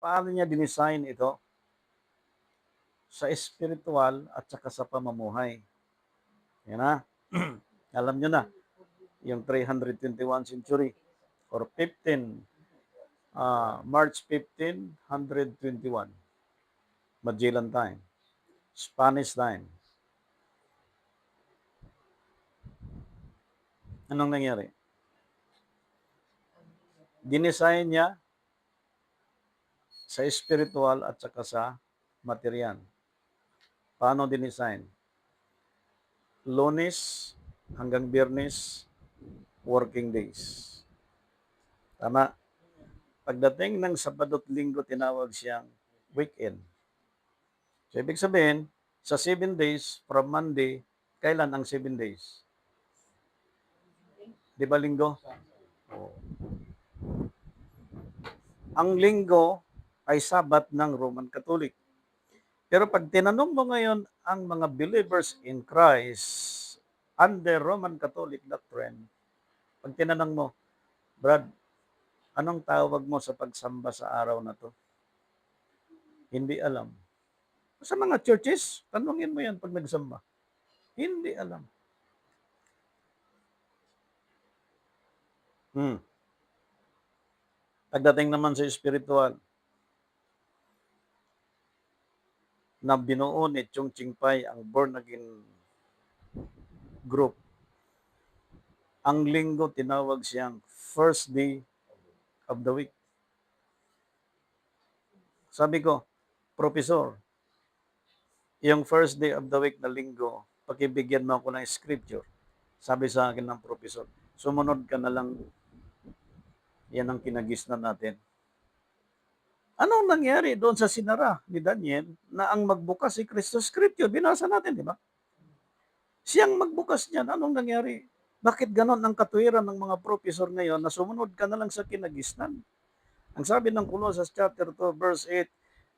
paano niya dinesign ito sa espiritual at saka sa pamumuhay. Yan na. Alam niyo na, yung 321 century or 121 Magellan time, Spanish time. Anong nangyari? Dinesign niya sa spiritual at saka sa material. Paano dinesign? Lunes hanggang Biyernes, working days. Tama. Pagdating ng Sabado at Linggo, tinawag siyang weekend. So, ibig sabihin, sa 7 days, from Monday, kailan ang 7 days? Di ba linggo? Oh. Ang linggo ay Sabat ng Roman Catholic. Pero pag tinanong mo ngayon ang mga believers in Christ under Roman Catholic doctrine, pag tinanong mo, Brad, anong tawag mo sa pagsamba sa araw na to? Hindi alam. Sa mga churches, tanungin mo yan pag nagsamba. Hindi alam. Pagdating naman sa spiritual, na binuo ni Chung Ching Pai ang born again group. Ang linggo tinawag siyang first day of the week. Sabi ko, Professor, yung first day of the week na linggo, pakibigyan mo ako ng scripture. Sabi sa akin ng professor, sumunod ka na lang, yan ang kinagisnan natin. Anong nangyari doon sa sinara ni Daniel na ang magbukas si Kristo? Scripture, binasa natin, di ba? Siyang magbukas niyan. Anong nangyari? Bakit ganon ang katwiran ng mga professor ngayon na sumunod ka na lang sa kinagisnan? Ang sabi ng Colossus chapter 2 verse 8,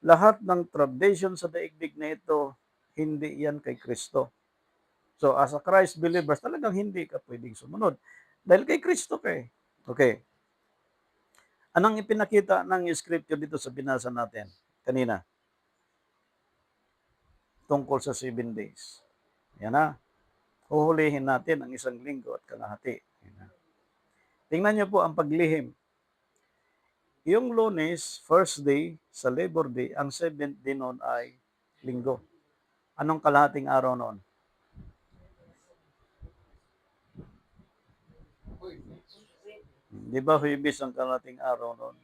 lahat ng tradition sa daigdig na ito, hindi yan kay Kristo. So as a Christ believers, talagang hindi ka pwedeng sumunod. Dahil kay Kristo ka eh. Okay. Anong ipinakita ng scripture dito sa binasa natin kanina? Tungkol sa 7 days. Yan na. Huhulihin natin ang isang linggo at kalahati. Yan na. Tingnan niyo po ang paglihim. Yung Lunes, first day sa Labor Day, ang 7th day noon ay linggo. Anong kalahating araw noon? Di ba Huwebes ang kalahating araw noon?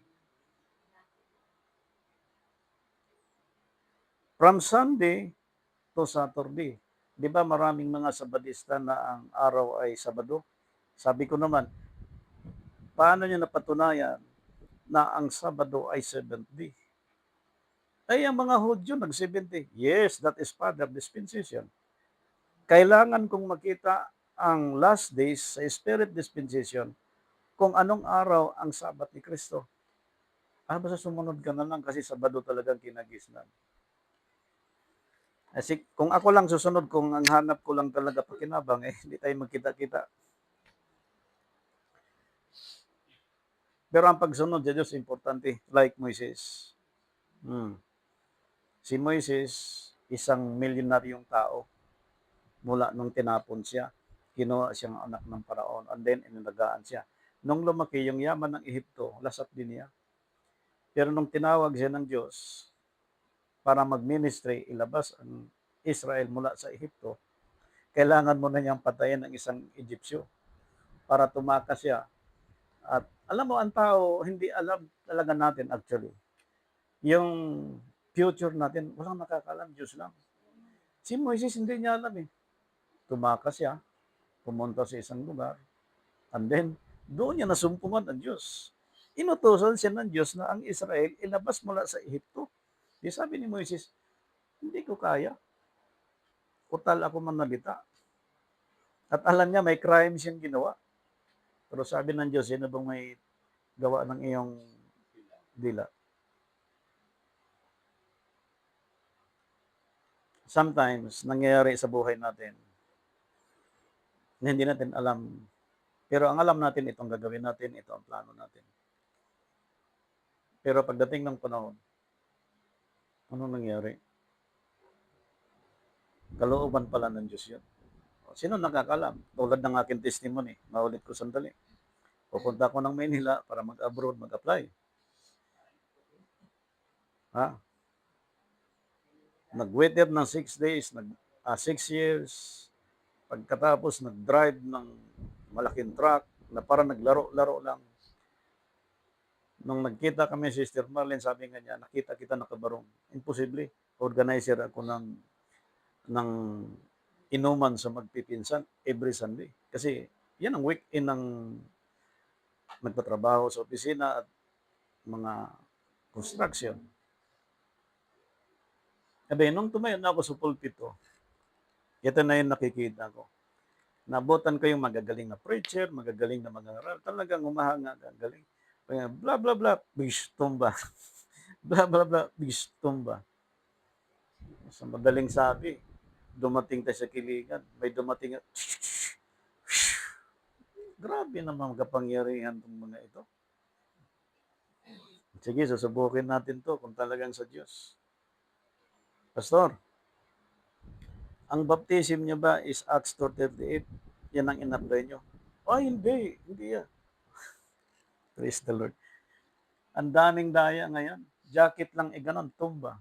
From Sunday to Saturday. Di ba maraming mga Sabadista na ang araw ay Sabado? Sabi ko naman, paano nyo napatunayan na ang Sabado ay 7th day? Ay, ang mga Hudyo nag-7th day. Yes, that is part of dispensation. Kailangan kong makita ang last days sa Spirit dispensation kung anong araw ang Sabat ni Kristo. Basta sumunod ka na lang kasi Sabado talagang kinagisnan. Kasi kung ako lang susunod, kung ang hanap ko lang talaga pakinabang, hindi tayo magkita-kita. Pero ang pagsunod sa Diyos, importante. Like Moises. Si Moises, isang milyonaryong tao. Mula nung tinapon siya, kinuha siyang anak ng paraon, and then inalagaan siya. Nung lumaki, yung yaman ng Ehipto, lasap din niya. Pero nung tinawag siya ng Diyos para mag-ministry, ilabas ang Israel mula sa Ehipto, kailangan mo na niyang patayin ng isang Egyptio para tumakas siya. At alam mo, ang tao, hindi alam talaga natin actually. Yung future natin, walang nakakalam, Diyos lang. Si Moises, hindi niya alam eh. Tumakas siya, pumunta sa isang lugar, and then, doon niya nasumpungan ang Diyos. Inutusan siya ng Diyos na ang Israel ilabas mula sa Ehipto. Di sabi ni Moises, hindi ko kaya. Utal ako manalita. At alam niya, may crime siyang ginawa. Pero sabi ng Diyos, sino bang may gawa ng iyong dila? Sometimes, nangyayari sa buhay natin na hindi natin alam. Pero ang alam natin, itong gagawin natin, ito ang plano natin. Pero pagdating ng panahon, Ano nangyari? Kalooban pala ng Diyos yun. Sino nakakalam? Tulad ng aking testimony, maulit ko sandali. Pupunta ako ng Maynila para mag-abroad, mag-apply. Ha? Nag-waiter ng 6 days, 6 years. Pagkatapos, nag-drive ng malaking truck na parang naglaro-laro lang. Nung nagkita kami, Sister Marlene, sabi nga niya, nakita kita nakabarong. Imposible. Organizer ako ng inuman sa magpipinsan every Sunday. Kasi yan ang week-in ng nagtatrabaho sa opisina at mga construction. Sabi, nung tumayo na ako sa pulpito, ito na yung nakikita ko. Nabutan ko yung magagaling na preacher, magagaling na mangaral. Talagang humahanga, galing. Blah, blah, blah, bish, tumba. Blah, blah, blah, bish, tumba. Sa madaling sabi, dumating tayo sa kiligan. May dumating, grabe naman kapangyarihan ng mga ito. Sige, susubukin natin to kung talagang sa Diyos. Pastor, ang baptism niya ba is Acts 2:38? Yan ang in-apply nyo? Ay, hindi. Hindi yan. Praise the Lord. Ang daming daya ngayon. Jacket lang ganon, tumba.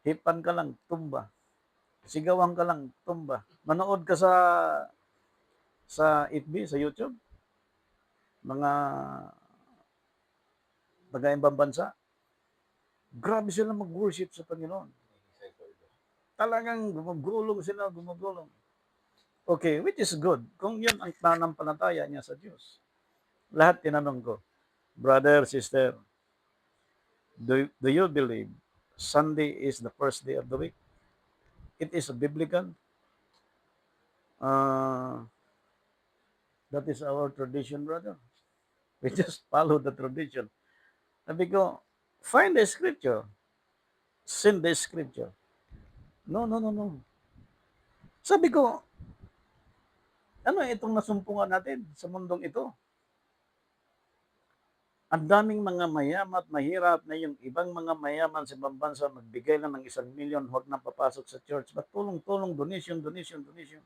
Hipan ka lang, tumba. Sigawan ka lang, tumba. Manood ka sa FB, sa YouTube. Mga taga-ibang bansa. Grabe sila mag-worship sa Panginoon. Talagang gumagulong sila, gumagulong. Okay, which is good. Kung yun ang pananampalataya niya sa Diyos. Lahat tinanong ko, brother, sister, do you believe Sunday is the first day of the week? It is a biblical. That is our tradition, brother. We just follow the tradition. Sabi ko, find the scripture. Send the scripture. No, no, no, no. Sabi ko, ano itong nasumpungan natin sa mundong ito? Ang daming mga mayaman at mahirap na yung ibang mga mayaman sa ibang bansa magbigay lang ng 1,000,000, huwag nang papasok sa church. But tulong-tulong, donation, donation, donation.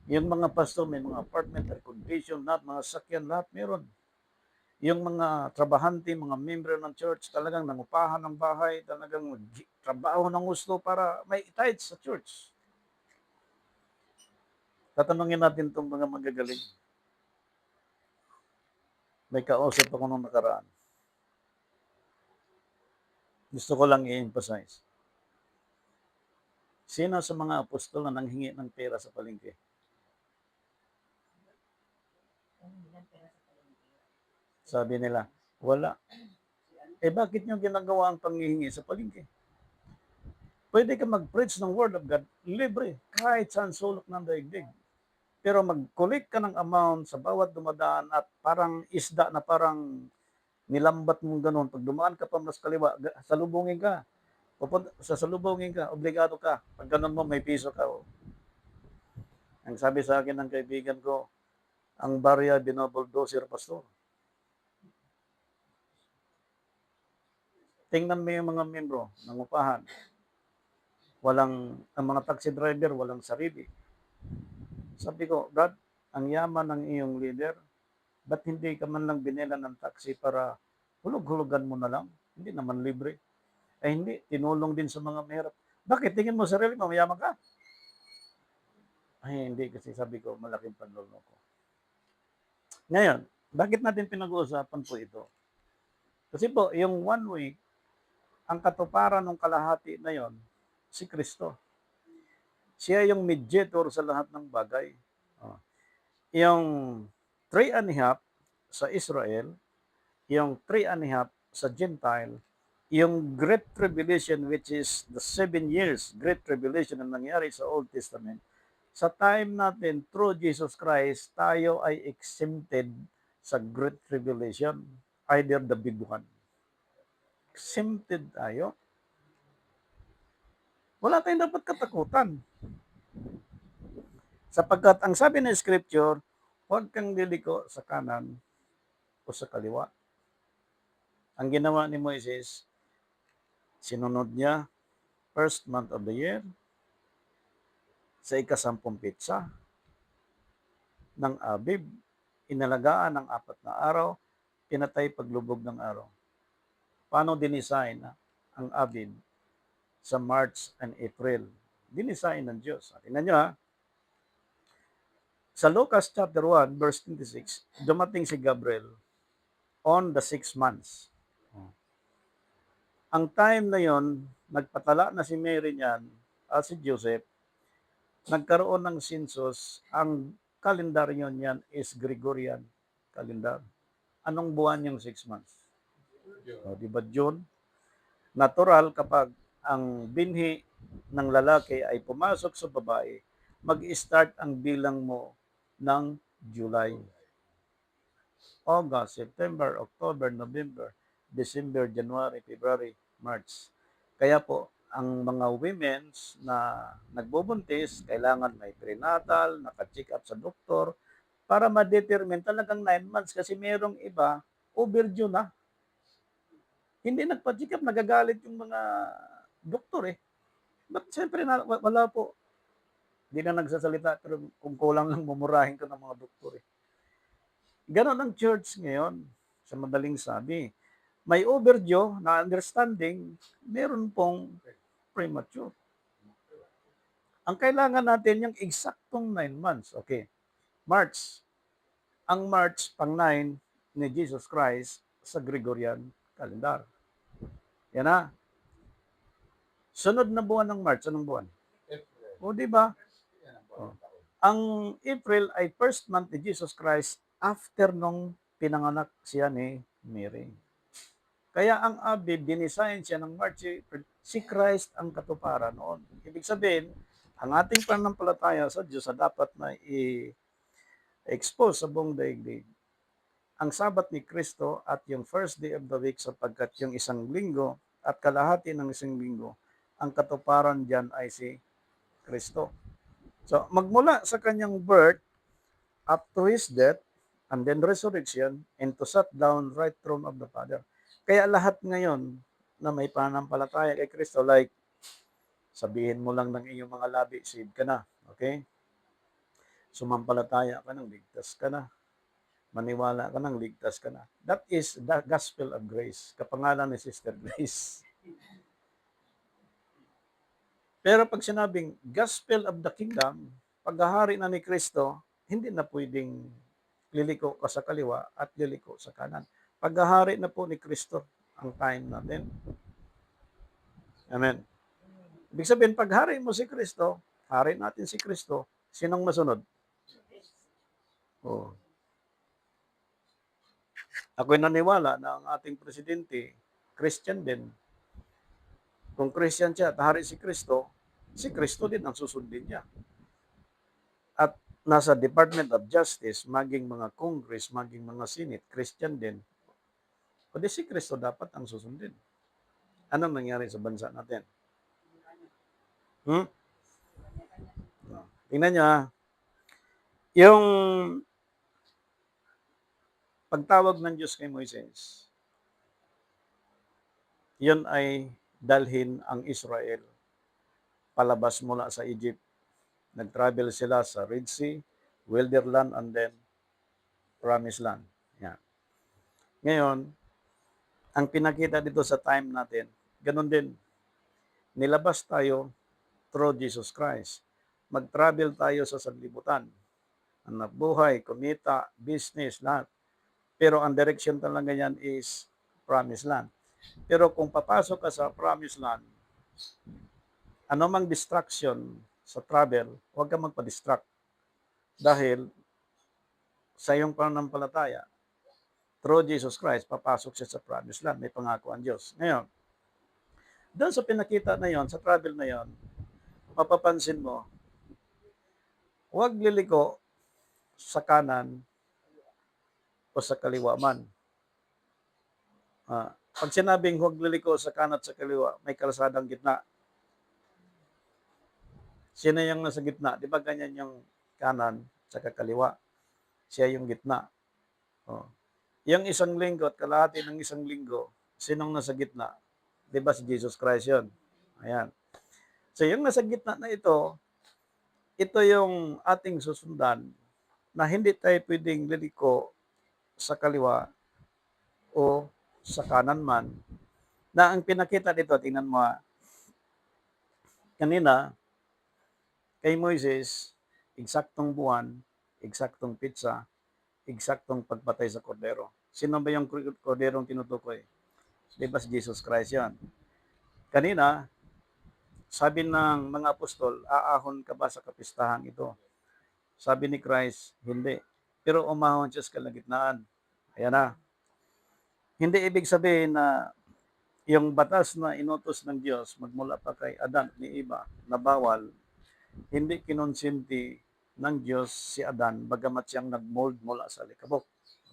Yung mga pastor, may mga apartment, air condition, lahat, mga sakyan, lahat meron. Yung mga trabahante, mga member ng church, talagang nangupahan ng bahay, talagang trabaho ng gusto para may tithes sa church. Tatanungin natin itong mga magagaling. May kausap ako nung nakaraan. Gusto ko lang i-emphasize. Sino sa mga apostol na nanghingi ng pera sa palengke? Sabi nila, wala. Bakit nyo ginagawa ang panghihingi sa palengke? Pwede ka mag-preach ng Word of God, libre, kahit saan sulok ng daigdig. Pero mag-collect ka ng amount sa bawat dumadaan at parang isda na parang nilambat mong ganun. Pag dumaan ka pa mas kaliwa, salubungin ka. Salubungin ka, obligado ka. Pag ganun mo, may piso ka. Oh. Ang sabi sa akin ng kaibigan ko, ang barya binobuldoser, pastor. Tingnan mo yung mga membro ng upahan. Ang mga taxi driver, walang sarili. Sabi ko, Brad, ang yaman ng iyong leader, ba't hindi ka man lang binila ng taxi para hulog-hulugan mo na lang? Hindi naman libre. Hindi, tinulong din sa mga mahirap. Bakit? Tingin mo sarili mo, mayaman ka? Hindi, kasi sabi ko, malaking panloloko. Ngayon, bakit natin pinag-uusapan po ito? Kasi po, yung 1 week, ang katuparan ng kalahati na yon, si Kristo. Siya yung mediator sa lahat ng bagay. Yung 3.5 sa Israel, yung 3.5 sa Gentile, yung Great Tribulation, which is the 7 years Great Tribulation na nangyari sa Old Testament, sa time natin, through Jesus Christ, tayo ay exempted sa Great Tribulation, either the big one. Exempted tayo. Wala tayong dapat katakutan. Sapagkat ang sabi ng Scripture, huwag kang liliko sa kanan o sa kaliwa. Ang ginawa ni Moises, Sinunod niya, first month of the year, sa ika-10 pitsa ng Abib, inalagaan ng 4 na araw, pinatay paglubog ng araw. Paano dinisign ang Abib sa March and April? Dinisign ng Diyos. Tingnan nyo sa Lucas chapter 1, verse 26, dumating si Gabriel on the 6 months. Ang time na yon, nagpatala na si Mary niyan at si Joseph, nagkaroon ng census, ang kalendaryo niyan is Gregorian calendar. Anong buwan yung 6 months? O, di ba June? Natural kapag ang binhi ng lalaki ay pumasok sa babae, mag-start ang bilang mo ng July, August, September, October, November, December, January, February, March. Kaya po, ang mga women's na nagbubuntis, kailangan may prenatal, naka-check up sa doktor, para ma-determine talagang 9 months kasi merong iba, overdue na. Hindi nagpa-check up, nagagalit yung mga doktor eh. But siyempre, wala po. Hindi na nagsasalita, pero kung kulang lang, mumurahin ko ng mga doktor eh. Ganon ang church ngayon, sa madaling sabi. May overdue na understanding, meron pong premature. Ang kailangan natin yung eksaktong 9 months. Okay, March. Ang March, pang 9 ni Jesus Christ sa Gregorian calendar. Yan na. Sunod na buwan ng March, anong buwan? O, di ba? O. Ang April ay first month ni Jesus Christ after nung pinanganak siya ni Mary. Kaya ang Abib, dinisign siya ng March, si Christ ang katuparan noon. Ibig sabihin, ang ating pananampalataya sa Diyos na dapat na i-expose sa buong daigdig. Ang Sabat ni Kristo at yung first day of the week sapagkat yung isang linggo at kalahati ng isang linggo, ang katuparan dyan ay si Kristo. So, magmula sa kanyang birth up to his death, and then resurrection, and to sit down right throne of the Father. Kaya lahat ngayon na may pananampalataya kay Kristo, like, sabihin mo lang ng iyong mga labi, saved ka na. Okay? Sumampalataya ka nang ligtas ka na. Maniwala ka nang ligtas ka na. That is the gospel of grace. Kapangalan ni Sister Grace. Pero pag sinabing gospel of the kingdom, paghahari na ni Kristo, hindi na pwedeng liliko ka sa kaliwa at liliko sa kanan. Paghahari na po ni Kristo ang time natin. Amen. Ibig sabihin, paghari mo si Kristo, hari natin si Kristo, sinong masunod? Oh. Ako'y naniwala na ang ating presidente, Christian din. Kung Christian siya at hari si Kristo din ang susundin niya. At nasa Department of Justice, maging mga Congress, maging mga Senate, Christian din. O di si Kristo dapat ang susundin. Anong nangyari sa bansa natin? Tingnan niyo yung pagtawag ng Diyos kay Moises, yun ay dalhin ang Israel palabas mula sa Egypt. Nag-travel sila sa Red Sea, Wilderness, and then Promised Land. Yan. Ngayon, ang pinakita dito sa time natin, ganun din. Nilabas tayo through Jesus Christ. Mag-travel tayo sa sanlibutan. Hanap buhay, kumita, business, lahat. Pero ang direction talaga yan is Promised Land. Pero kung papasok ka sa Promised Land, anumang distraction sa travel, huwag kang magpa-distract. Dahil sa iyong pananampalataya, through Jesus Christ, papasok siya sa Promised Land. May pangako ang Diyos. Ngayon, doon sa pinakita na yon, sa travel na yon, mapapansin mo, huwag liliko sa kanan o sa kaliwa man. Pag sinabing huwag liliko sa kanan at sa kaliwa, may kalsadang gitna. Sino yung nasa gitna? Di ba ganyan yung kanan at kaliwa? Siya yung gitna. Yung isang linggo at kalahati ng isang linggo, sinong nasa gitna? 'Di ba si Jesus Christ 'yun? Ayan. So yung nasa gitna na ito yung ating susundan na hindi tayo puwedeng liliko sa kaliwa o sa kanan man, na ang pinakita dito tingnan mo, kanina kay Moises, eksaktong buwan, eksaktong petsa, eksaktong pagpatay sa kordero. Sino ba yung korderong tinutukoy? 'Di ba si Jesus Christ 'yan. Kanina, sabi ng mga apostol, "Aahon ka ba sa kapistahang ito?" Sabi ni Christ, "Hindi." Pero umahon siya sa kalagitnaan. Ayan na. Hindi ibig sabihin na yung batas na inutos ng Diyos magmula pa kay Adan at ni Eva na bawal, hindi kinonsinti ng Diyos si Adan bagamat siyang nag-mold mula sa alikabok.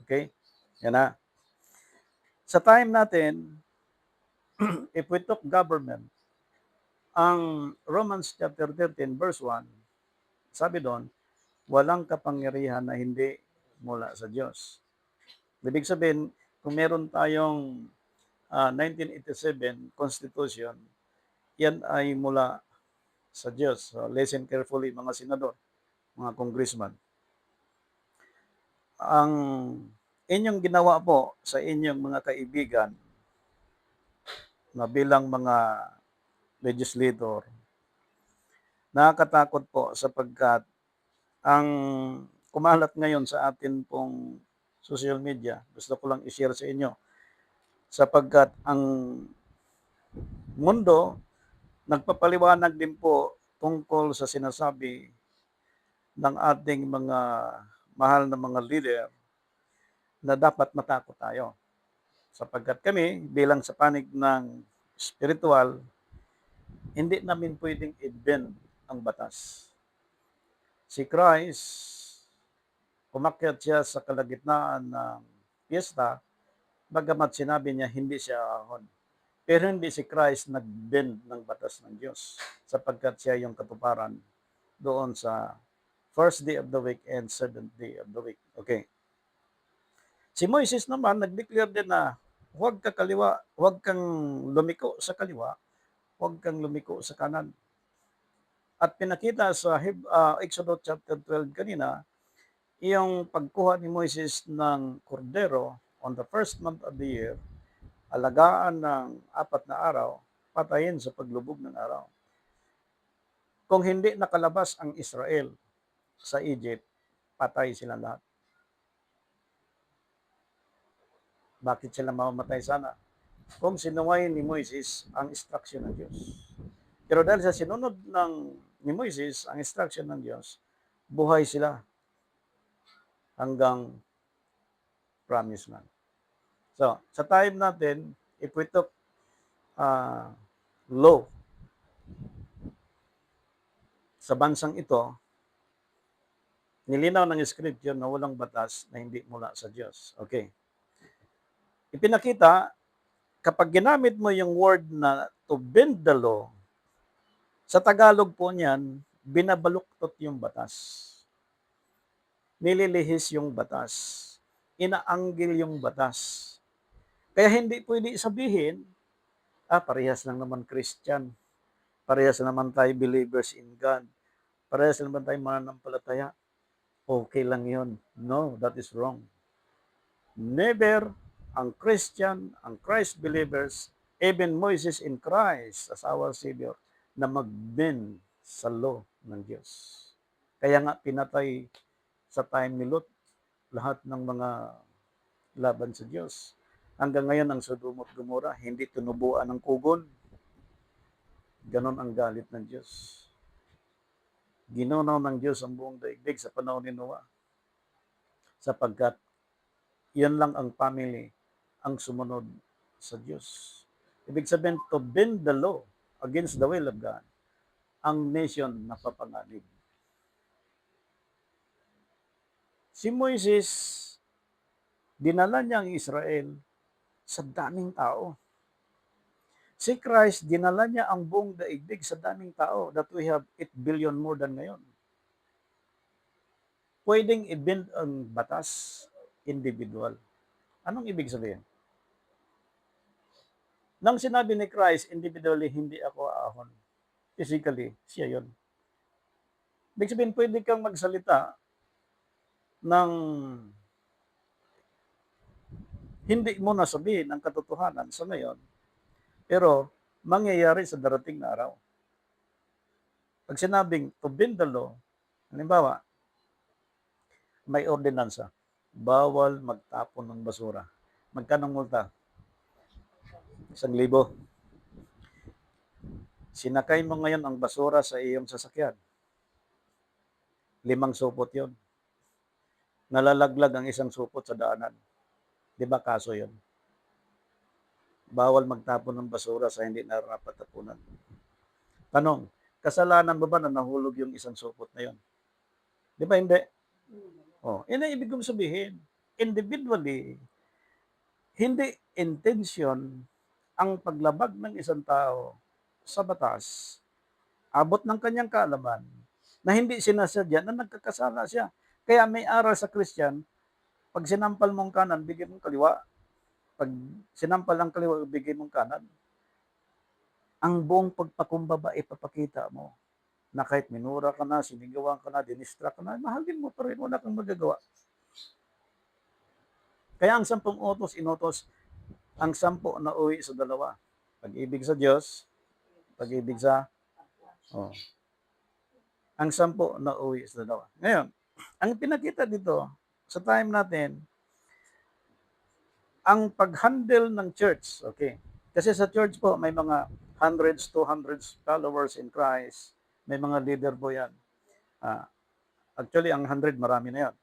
Okay? Yan na. Sa time natin, if we took government, ang Romans chapter 13 verse 1, sabi doon, walang kapangyarihan na hindi mula sa Diyos. Ibig sabihin, kung meron tayong 1987 Constitution, yan ay mula sa Diyos. So, listen carefully mga senador, mga congressman. Ang inyong ginawa po sa inyong mga kaibigan na bilang mga legislator, nakakatakot po sapagkat ang kumalat ngayon sa atin pong social media, gusto ko lang i-share sa inyo, sapagkat ang mundo nagpapaliwanag din po tungkol sa sinasabi ng ating mga mahal na mga leader na dapat matakot tayo. Sapagkat kami, bilang sa panig ng spiritual, hindi namin pwedeng i-bend ang batas. Si Christ, umakyat siya sa kalagitnaan ng piyesta, bagamat sinabi niya hindi siya ahon. Pero hindi si Christ nag-bend ng batas ng Diyos sapagkat siya yung katuparan doon sa first day of the week and seventh day of the week. Okay. Si Moises naman nag-declare din na huwag ka kaliwa, huwag kang lumiko sa kaliwa, huwag kang lumiko sa kanan. At pinakita sa Exodus chapter 12 kanina, yung pagkuha ni Moises ng kordero on the first month of the year, alagaan ng 4 na araw, patayin sa paglubog ng araw. Kung hindi nakalabas ang Israel sa Egypt, patay sila lahat. Bakit sila mamamatay sana? Kung sinuway ni Moises ang instruction ng Diyos. Pero dahil sa sinunod ni Moises ang instruction ng Diyos, buhay sila hanggang promised land. So, sa time natin, if we took law sa bansang ito, nilinaw ng scripture na walang batas na hindi mula sa Diyos. Okay. Ipinakita, kapag ginamit mo yung word na to bend the law, sa Tagalog po niyan, binabaluktot yung batas. Nililihis yung batas. Inaanggil yung batas. Kaya hindi pwede sabihin, parehas lang naman Christian. Parehas naman tayo believers in God. Parehas naman tayo mananampalataya. Okay lang yun. No, that is wrong. Never ang Christian, ang Christ believers, even Moses in Christ as our Savior, na mag-bend sa law ng Diyos. Kaya nga pinatay sa time ni Lot lahat ng mga laban sa Diyos. Hanggang ngayon ang Sodom at Gomorrah hindi tinubuan ng kugon. Ganon ang galit ng Diyos. Ginunaw ng Diyos ang buong daigdig sa panahon ni Noah. Sapagkat yan lang ang family ang sumunod sa Diyos. Ibig sabihin, to bend the law against the will of God, ang nation napapanganib. Si Moises, dinala niya ang Israel sa daming tao. Si Christ, dinala niya ang buong daigdig sa daming tao that we have 8 billion more than ngayon. Pwedeng i-bend ang batas individual. Anong ibig sabihin? Nang sinabi ni Christ, individually, hindi ako aahon. Physically, siya yun. Ibig sabihin, pwede kang magsalita ng hindi mo nasabihin ang katotohanan sa ngayon, pero mangyayari sa darating na araw. Pag sinabing to bend the law, halimbawa, may ordinansa, bawal magtapon ng basura. Magkano multa? 1,000. Sinakay mo ngayon ang basura sa iyong sasakyan. 5 supot yon. Nalalaglag ang isang supot sa daanan. Di ba kaso yon? Bawal magtapon ng basura sa hindi nararapat tapunan. Tanong, kasalanan mo ba na nahulog yung isang supot na yon? Di ba hindi? Oh, yun ang ibig kong sabihin. Individually, hindi intention ang paglabag ng isang tao sa batas, abot ng kanyang kaalaman, na hindi sinasadya na nagkakasala siya. Kaya may aral sa Christian, pag sinampal mong kanan, bigyan mong kaliwa. Pag sinampal ang kaliwa, bigyan mong kanan. Ang buong pagpakumbaba, ipapakita mo na kahit minura ka na, sinigawan ka na, dinistra ka na, mahalin mo pa rin, wala kang magagawa. Kaya ang 10 utos, inutos, ang 10 na uwi sa 2. Pag-ibig sa Diyos, pag-ibig sa, oh, ang 10 na uwi sa 2. Ngayon, ang pinakita dito, sa time natin, ang pag-handle ng church, okay, kasi sa church po, may mga hundreds, 200s followers in Christ, may mga leader po yan. Actually, ang 100, marami na yan.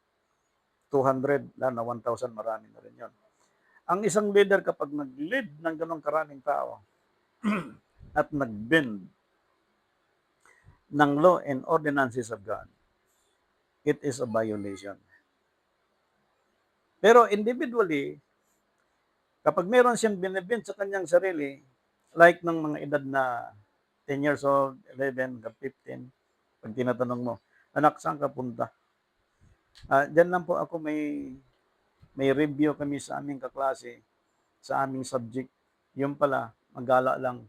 200, na 1,000, marami na rin yan. Ang isang leader kapag nag-lead ng ganong karaming tao at nag-bend ng law and ordinances of God, it is a violation. Pero individually, kapag meron siyang binibend sa kanyang sarili, like ng mga edad na 10 years old, 11, 15, pag tinatanong mo, anak, saan ka punta? Diyan lang po ako may review kami sa aming kaklase, sa aming subject. Yung pala, magala lang.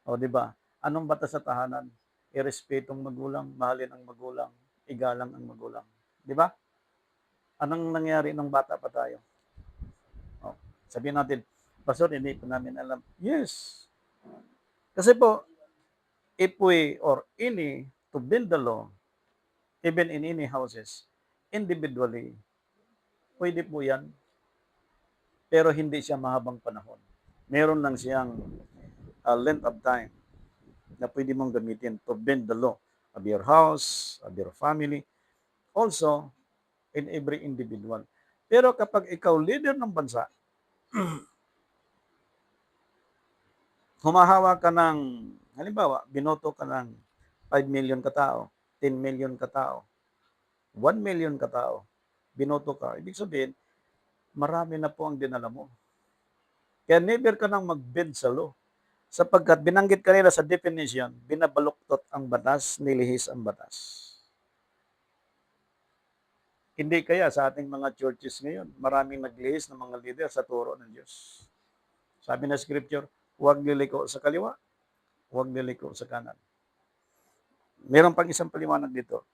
O, di ba? Anong batas sa tahanan? Irespetong magulang, mahalin ang magulang, igalang ang magulang. Di ba? Anong nangyari nung bata pa tayo? O, sabihin natin, Pastor, hindi pa namin alam. Yes. Kasi po, if we or any to build the law, even in any houses, individually, pwede po yan, pero hindi siya mahabang panahon. Meron lang siyang length of time na pwede mong gamitin to bend the law of your house, of your family, also in every individual. Pero kapag ikaw leader ng bansa, humahawa ka ng, halimbawa, binoto ka ng 5 million katao, 10 million katao, 1 million katao, binoto ka. Ibig sabihin, marami na po ang dinala mo. Kaya never ka nang mag-bend sa law. Sapagkat binanggit kanila sa definition, binabaluktot ang batas, nilihis ang batas. Hindi kaya sa ating mga churches ngayon, maraming naglihis ng mga leader sa turo ng Diyos. Sabi na scripture, huwag liliko sa kaliwa, huwag liliko sa kanan. Meron pang isang paliwanag dito.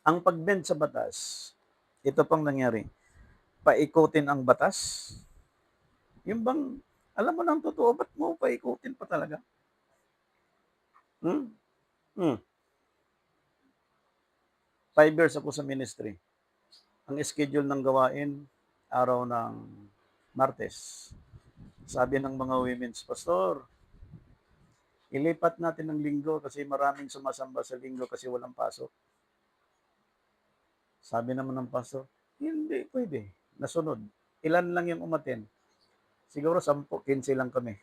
Ang pag-bend sa batas, ito pang nangyari, paikutin ang batas. Yung bang, alam mo ng totoo, ba't mo paikutin pa talaga? 5 years ako sa ministry. Ang schedule ng gawain, araw ng Martes. Sabi ng mga women's, Pastor, ilipat natin ng linggo kasi maraming sumasamba sa linggo kasi walang pasok. Sabi naman ng pastor, hindi pwede. Nasunod. Ilan lang yung umaten? Siguro 10, 15 lang kami.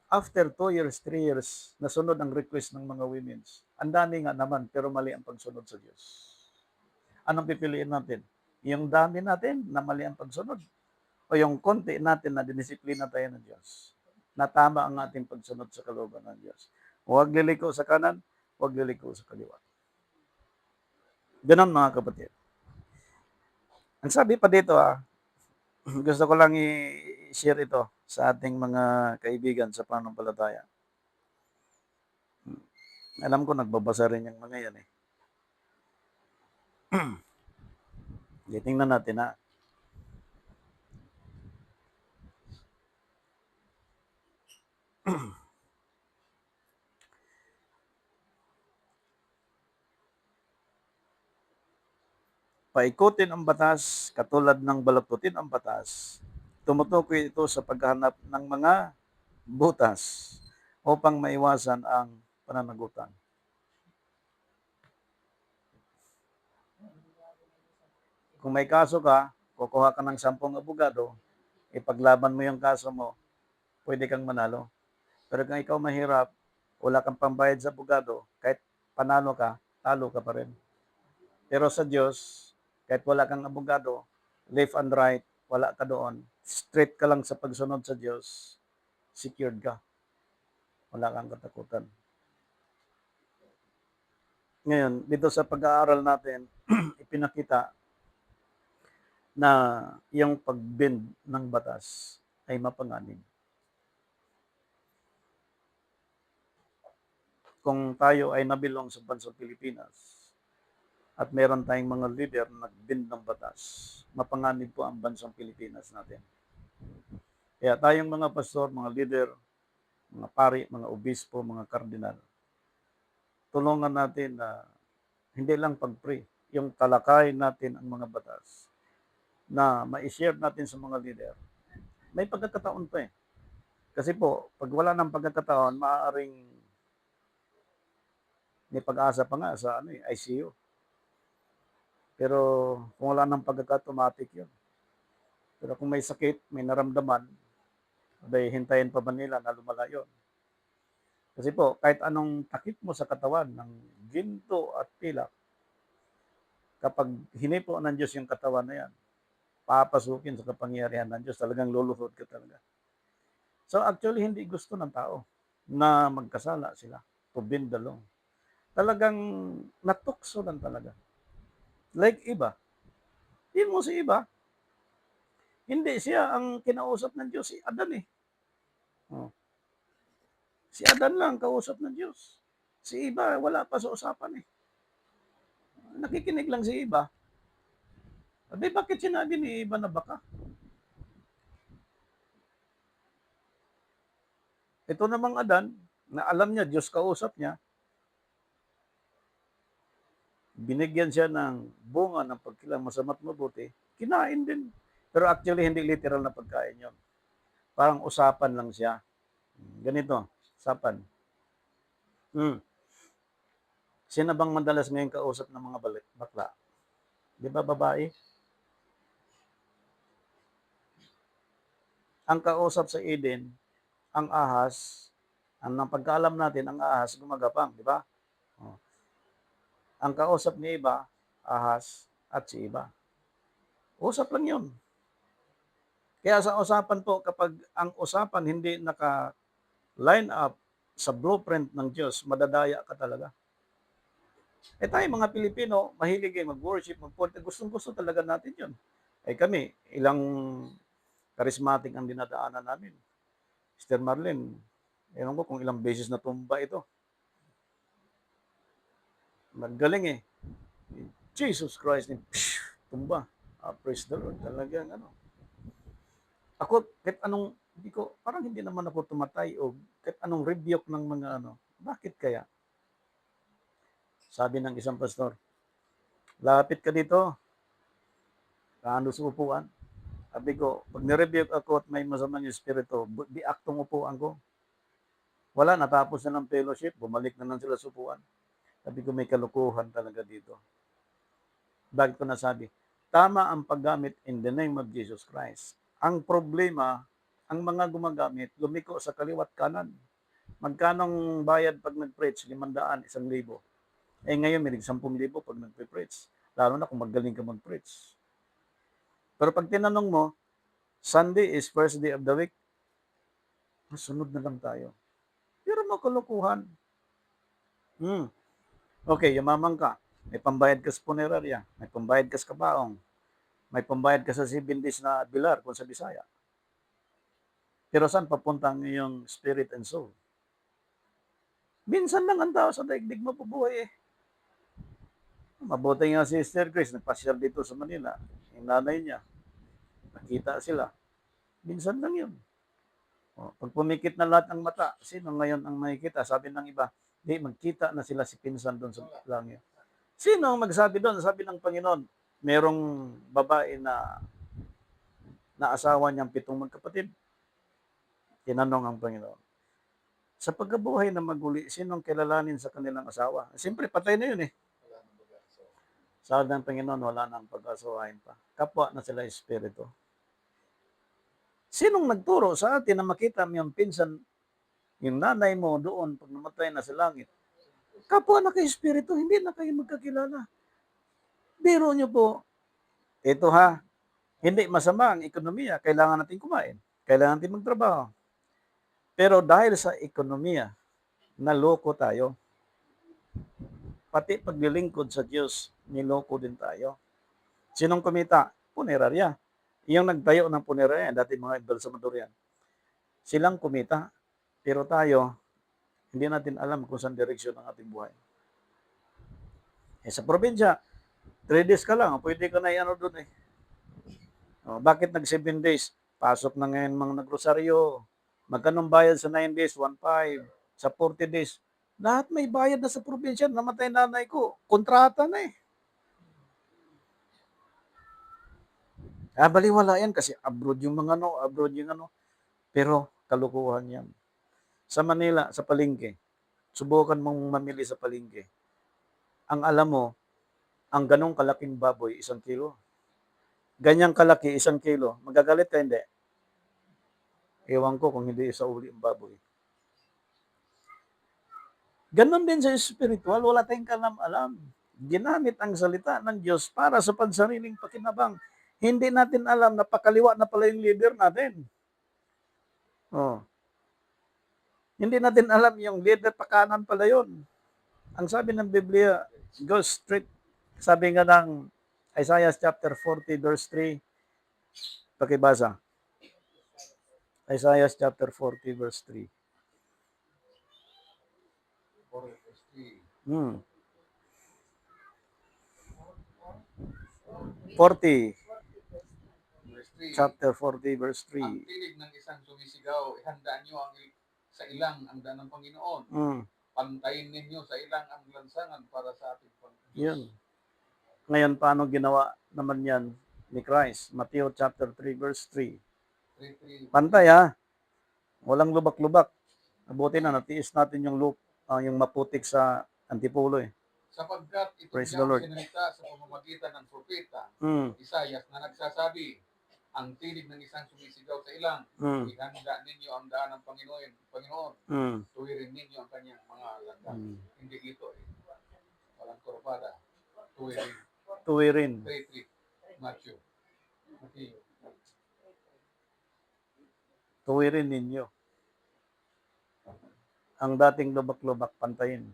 After 2 years, 3 years, nasunod ang request ng mga women's. Ang dami nga naman, pero mali ang pagsunod sa Diyos. Anong pipiliin natin? Yung dami natin na mali ang pagsunod? O yung konti natin na dinisiplina tayo ng Diyos? Na tama ang ating pagsunod sa kalooban ng Diyos. Huwag liliko sa kanan, huwag liliko sa kaliwa. Ganun mga kapatid. Ang sabi pa dito gusto ko lang i-share ito sa ating mga kaibigan sa pananampalataya. Alam ko nagbabasa rin yung mga yan eh. Tingnan natin ha. Paikutin ang batas katulad ng balaktutin ang batas. Tumutukoy ito sa paghahanap ng mga butas upang maiwasan ang pananagutan. Kung may kaso ka, kukuha ka ng 10 abogado, ipaglaban mo yung kaso mo, pwede kang manalo. Pero kung ikaw mahirap, wala kang pambayad sa abogado, kahit panalo ka, talo ka pa rin. Pero sa Diyos, kahit wala kang abogado, left and right, wala ka doon. Straight ka lang sa pagsunod sa Diyos, secured ka. Wala kang katakutan. Ngayon, dito sa pag-aaral natin, ipinakita na yung pag-bend ng batas ay mapanganib. Kung tayo ay nabilong sa bansang Pilipinas at meron tayong mga leader na nag-bend ng batas, mapanganib po ang bansang Pilipinas natin. Kaya tayong mga pastor, mga leader, mga pari, mga obispo, mga kardinal, tulungan natin na hindi lang pag-pray, yung talakay natin ang mga batas na ma-share natin sa mga leader. May pagkakataon pa eh. Kasi po, pag wala ng pagkakataon, maaaring may pag-asa pa nga sa ICU. Pero kung wala ng pagkakatomatic yun. Pero kung may sakit, may naramdaman, abay, hintayin pa ba nila na lumala yun? Kasi po, kahit anong takip mo sa katawan ng ginto at pilak, kapag hinipo ng Diyos yung katawan na yan, papasukin sa kapangyarihan ng Diyos, talagang luluhod ka talaga. So actually, hindi gusto ng tao na magkasala sila, to bend the law. Talagang natukso lang talaga. Like iba. Hindi mo si iba. Hindi siya ang kinausap ng Diyos, si Adan eh. Oh. Si Adan lang kausap ng Diyos. Si iba, wala pa sa usapan eh. Nakikinig lang si iba. Abi, bakit sinabi ni iba na baka? Ito namang Adan, na alam niya, Diyos kausap niya, binigyan siya ng bunga ng pagkilang masama't mabuti, kinain din. Pero actually, hindi literal na pagkain yon. Parang usapan lang siya. Ganito, usapan. Sino bang madalas ngayon kausap ng mga bakla? Di ba babae? Ang kausap sa Eden, ang ahas, ang pagkaalam natin, ang ahas gumagapang, di ba? Oh. Ang kausap ni iba, ahas at si iba. Usap lang yun. Kaya sa usapan po, kapag ang usapan hindi naka-line up sa blueprint ng Diyos, madadaya ka talaga. Eh tayo mga Pilipino, mahilig mag-worship, mag-worship. Gustong-gusto talaga natin yun. Eh kami, ilang charismatic ang dinadaanan namin. Sister Marlene, ewan ko kung ilang beses na tumba ito. Magaling eh. Jesus Christ, tumba. Praise the Lord. Talagang Ako, kahit anong, parang hindi naman ako tumatay o kahit anong rebuke ng mga Bakit kaya? Sabi ng isang pastor, lapit ka dito, kaano sa upuan. Sabi ko, pag nirebuke ako at may masamang espiritu, di aktong upuan ko. Wala, natapos na ng fellowship, bumalik na lang sila sa upuan. Sabi ko, may kalukuhan talaga dito. Bakit ko nasabi? Tama ang paggamit in the name of Jesus Christ. Ang problema, ang mga gumagamit, lumiko sa kaliwat kanan. Magkanong bayad pag nag-preach? 500, 1,000. Eh ngayon, may 10,000 pag nag-preach. Lalo na kung magaling ka mag-preach. Pero pag tinanong mo, Sunday is first day of the week, masunod na lang tayo. Pero makulukuhan. Okay, yumamang ka. May pambayad ka sa punerarya. May pambayad ka sa kabaong. May pambayad ka sa 7 days na bilar kung sa Bisaya. Pero saan papunta ang iyong spirit and soul? Minsan lang ang tao sa daigdig mabubuhay eh. Mabuti nga si Sister Grace, nagpasyal dito sa Manila. Yung nanay niya, nakita sila. Minsan lang yun. O, pag pumikit na lahat ng mata, sino ngayon ang makikita? Sabi ng iba, di, magkita na sila si pinsan doon sa langit. Sino ang magsabi doon? Sabi ng Panginoon, merong babae na asawa niyang 7 magkapatid. Tinanong ang Panginoon, sa pagkabuhay na maguli, sinong kilalanin sa kanilang asawa? Siyempre, patay na yun eh. Sabi ng Panginoon, wala nang pag-asawahin pa. Kapwa na sila espiritu. Sinong nagturo sa atin na makita mo yung pinsan, yung nanay mo doon pag namatay na sa langit? Kapwa na kayo espiritu, hindi na kayo magkakilala. Biro nyo po, ito ha, hindi masama ang ekonomiya, kailangan natin kumain, kailangan natin magtrabaho. Pero dahil sa ekonomiya, naloko tayo. Pati paglilingkod sa Diyos, niloko din tayo. Sinong kumita? Punerarya. Yung nagtayo ng punerarya, dati mga embalsamador yan. Silang kumita. Pero tayo, hindi natin alam kung saan direksyon ng ating buhay. Eh, sa probinsya, 3 days ka lang, pwede ka na i-ano doon eh. O, bakit nag 7 days? Pasok na ngayon mga nagrosaryo. Magkanong bayad sa 9 days? 1.5. Sa 40 days. Lahat may bayad na sa probinsya. Namatay nanay ko. Kontrata na eh. Baliwala yan kasi abroad yung mga ano, abroad yung ano. Pero kalukuhan yan. Sa Manila, sa palengke, subukan mong mamili sa palengke. Ang alam mo, ang ganong kalaking baboy, 1 kilo. Ganyang kalaki, 1 kilo. Magagalit ka, hindi? Ewan ko kung hindi sa uli ang baboy. Ganon din sa spiritual, wala tayong kalam-alam. Ginamit ang salita ng Diyos para sa pansariling pakinabang. Hindi natin alam na pakaliwa na pala yung leader natin. Oh. Hindi natin alam yung leader pakanan pala yun. Ang sabi ng Biblia, go straight. Sabi nga ng Isaiah chapter 40 verse 3, pakibasa. Isaiah chapter 40 verse 3. 40. Chapter 40 verse 3. Ang tinig ng isang sumisigaw, ihandaan niyo sa ilang ang daan ng Panginoon. Pantayin ninyo sa ilang ang lansangan para sa ating Panginoon. Yun. Ngayon, paano ginawa naman yan ni Christ? Matthew chapter 3 verse 3. Pantay ha. Walang lubak-lubak. Mabuti na, natiis natin yung yung maputik sa Antipulo eh. Sapagkat ito Praise the niyang Lord. sinalita sa pamamagitan ng propeta, Isaias, na nagsasabi, ang tinig ng isang sumisigaw sa ilang, ihanda ninyo ang daan ng Panginoon, tuwirin ninyo ang kanyang mga landas. Hindi ito eh. Walang kurbada. Tuwirin. 3:3. Matthew. Tuwirin ninyo. Ang dating lubak-lubak, pantayin.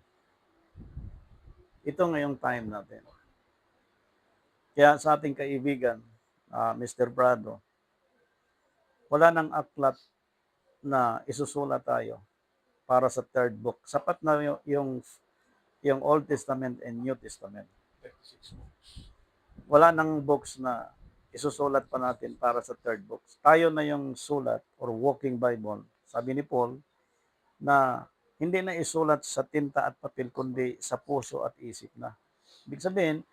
Ito ngayong time natin. Kaya sa ating kaibigan, Mr. Prado, wala nang aklat na isusulat tayo para sa third book. Sapat na yung Old Testament and New Testament. Wala nang books na isusulat pa natin para sa third book. Tayo na yung sulat or walking Bible. Sabi ni Paul na hindi na isulat sa tinta at papel kundi sa puso at isip na. Ibig sabihin,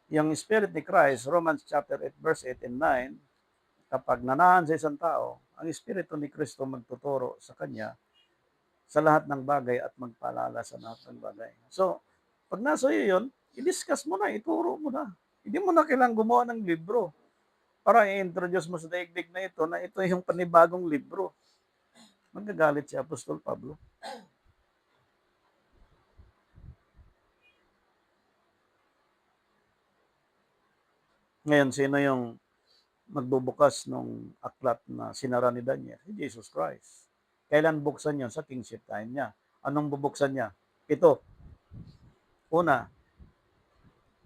yung Spirit ni Christ, Romans chapter 8 verse 8 and 9, kapag nanahan sa isang tao, ang Espiritu ni Kristo magtuturo sa kanya sa lahat ng bagay at magpaalala sa lahat ng bagay. So, pag nasa iyo yun, i-discuss mo na, ituro mo na. Hindi mo na kailangang gumawa ng libro para i-introduce mo sa daigdig na ito yung panibagong libro. Magagalit si Apostol Pablo. Ngayon, sino yung magbubukas ng aklat na sinara ni Daniel? Si Jesus Christ. Kailan buksan yun? Sa kingship time niya. Anong bubuksan niya? Ito. Una,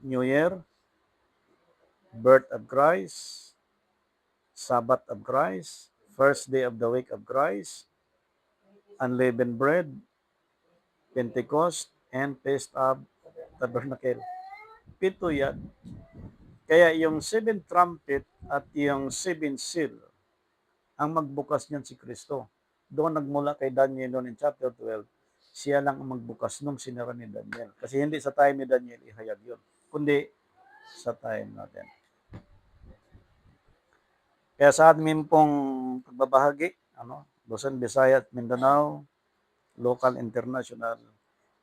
New Year, birth of Christ, Sabbath of Christ, First day of the week of Christ, unleavened bread, Pentecost, and Feast of Tabernacle. 7 yan. Kaya yung 7 trumpet at yung 7 seal, ang magbukas niyan si Kristo. Doon nagmula kay Daniel noon in chapter 12, siya lang ang magbukas nung sinara ni Daniel. Kasi hindi sa time ni Daniel ihayag yun, kundi sa time natin. Kaya sa amin pong pagbabahagi, Luzon, Visayas, Mindanao, local, international,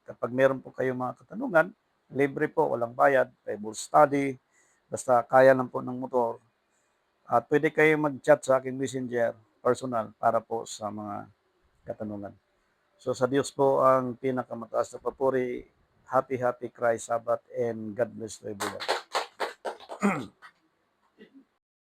kapag meron po kayong mga katanungan, libre po, walang bayad, Bible study, basta kaya lang po ng motor. At pwede kayo mag-chat sa aking messenger, personal, para po sa mga katanungan. So sa Diyos po ang pinakamataas na papuri. Happy Christ Sabbath and God bless to everyone.